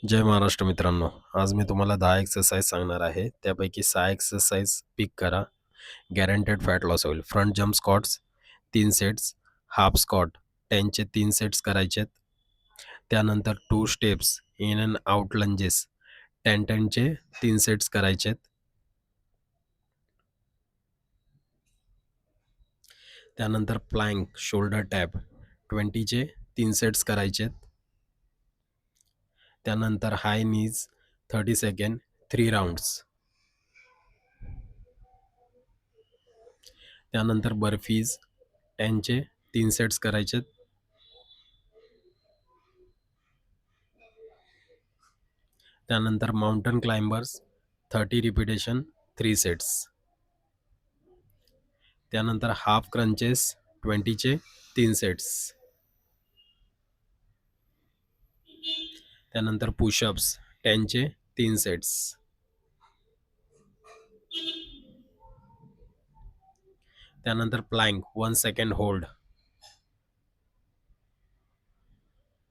जय महाराष्ट्र मित्रांनो. आज मी तुम्हाला 10 एक्सरसाइज सांगणार आहे. त्यापैकी 6 एक्सरसाइज पिक करा. गॅरंटेड फॅट लॉस होईल. Front jump squats 3 sets, half squat 10चे 3 सेट्स करायचे आहेत. त्यानंतर 2 steps in and out lunges 10-10चे 3 सेट्स करायचे आहेत. त्यानंतर प्लँक शोल्डर टॅप 20चे 3 सेट्स करायचे आहेत. त्यानंतर हाय नीज 30 सेकंड 3 राउंड्स. त्यानंतर बर्फीज 10चे 3 सेट्स करायचे. त्यानंतर माउंटन क्लाइंबर्स 30 रिपिटेशन 3 सेट्स. त्यानंतर हाफ क्रंचेस 20चे 3 सेट्स. त्यानंतर पुशअप्स 10चे 3 सेट्स. त्यानंतर प्लँक 1 सेकंड होल्ड